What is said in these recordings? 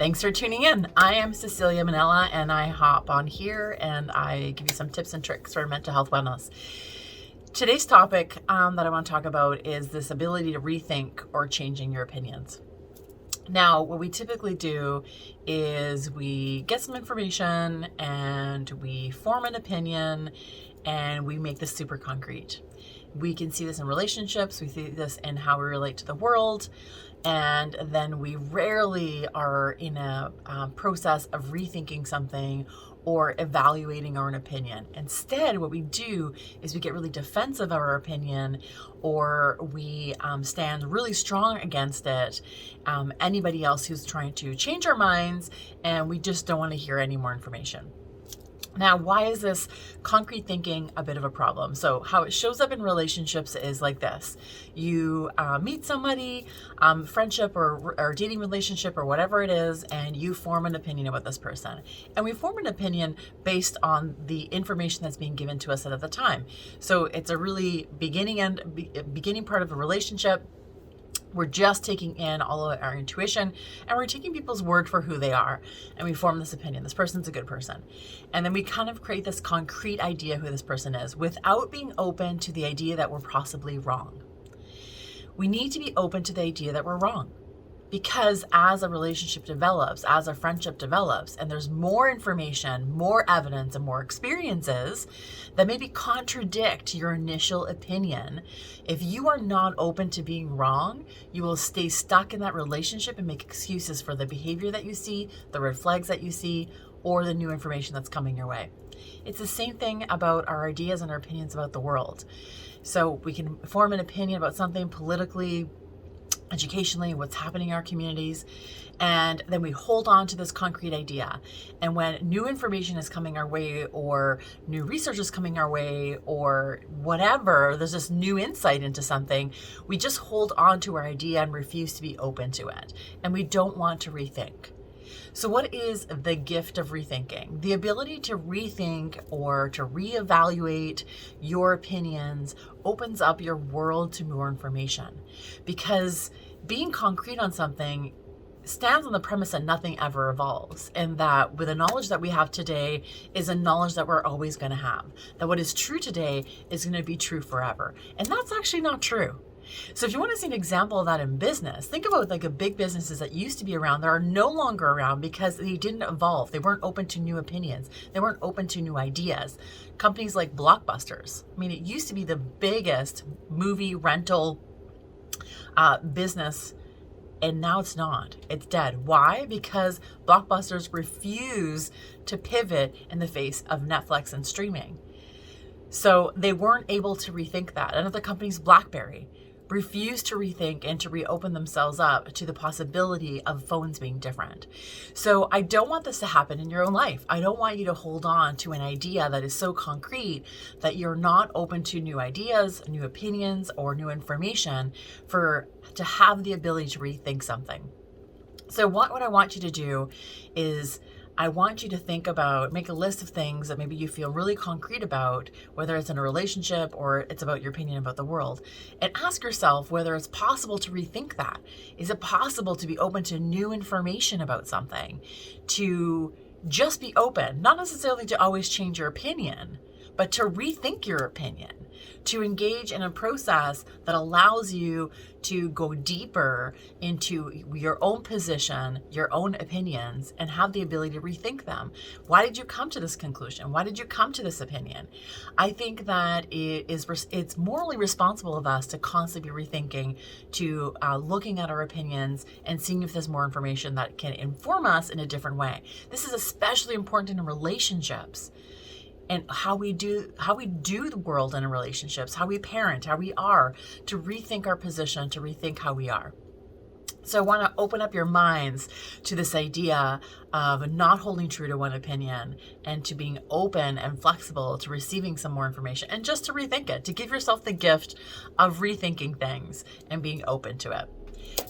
Thanks for tuning in. I am Cecilia Manella, and I hop on here and I give you some tips and tricks for mental health wellness. Today's topic that I want to talk about is this ability to rethink or changing your opinions. Now, what we typically do is we get some information and we form an opinion and we make this super concrete. We can see this in relationships, we see this in how we relate to the world, and then we rarely are in a process of rethinking something or evaluating our own opinion. Instead, what we do is we get really defensive of our opinion, or we stand really strong against it, anybody else who's trying to change our minds, and we just don't want to hear any more information. Now, why is this concrete thinking a bit of a problem? So how it shows up in relationships is like this. You meet somebody, friendship or dating relationship or whatever it is, and you form an opinion about this person. And we form an opinion based on the information that's being given to us at the time. So it's a really beginning part of a relationship. We're just taking in all of our intuition and we're taking people's word for who they are. And we form this opinion. This person's a good person. And then we kind of create this concrete idea who this person is without being open to the idea that we're possibly wrong. We need to be open to the idea that we're wrong. Because as a relationship develops, as a friendship develops, and there's more information, more evidence, and more experiences that maybe contradict your initial opinion, if you are not open to being wrong, you will stay stuck in that relationship and make excuses for the behavior that you see, the red flags that you see, or the new information that's coming your way. It's the same thing about our ideas and our opinions about the world. So we can form an opinion about something politically, educationally, what's happening in our communities, and then we hold on to this concrete idea. And when new information is coming our way, or new research is coming our way, or whatever, there's this new insight into something, we just hold on to our idea and refuse to be open to it. And we don't want to rethink. So what is the gift of rethinking? The ability to rethink or to reevaluate your opinions opens up your world to more information, because being concrete on something stands on the premise that nothing ever evolves, and that with the knowledge that we have today is a knowledge that we're always going to have, that what is true today is going to be true forever. And that's actually not true. So if you want to see an example of that in business, think about like the big businesses that used to be around that are no longer around because they didn't evolve. They weren't open to new opinions. They weren't open to new ideas. Companies like Blockbusters. I mean, it used to be the biggest movie rental business, and now it's not. It's dead. Why? Because Blockbusters refuse to pivot in the face of Netflix and streaming. So they weren't able to rethink that. Another company's BlackBerry refuse to rethink and to reopen themselves up to the possibility of phones being different. So I don't want this to happen in your own life. I don't want you to hold on to an idea that is so concrete that you're not open to new ideas, new opinions, or new information to have the ability to rethink something. So what I want you to do is I want you to think about, make a list of things that maybe you feel really concrete about, whether it's in a relationship or it's about your opinion about the world, and ask yourself whether it's possible to rethink that. Is it possible to be open to new information about something? To just be open, not necessarily to always change your opinion, but to rethink your opinion, to engage in a process that allows you to go deeper into your own position, your own opinions, and have the ability to rethink them. Why did you come to this conclusion? Why did you come to this opinion? I think that it's morally responsible of us to constantly be rethinking, to looking at our opinions and seeing if there's more information that can inform us in a different way. This is especially important in relationships. And how we do the world in relationships, how we parent, how we are, to rethink our position, to rethink how we are. So I want to open up your minds to this idea of not holding true to one opinion and to being open and flexible to receiving some more information and just to rethink it, to give yourself the gift of rethinking things and being open to it.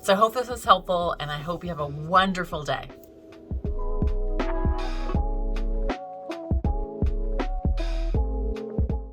So I hope this was helpful, and I hope you have a wonderful day.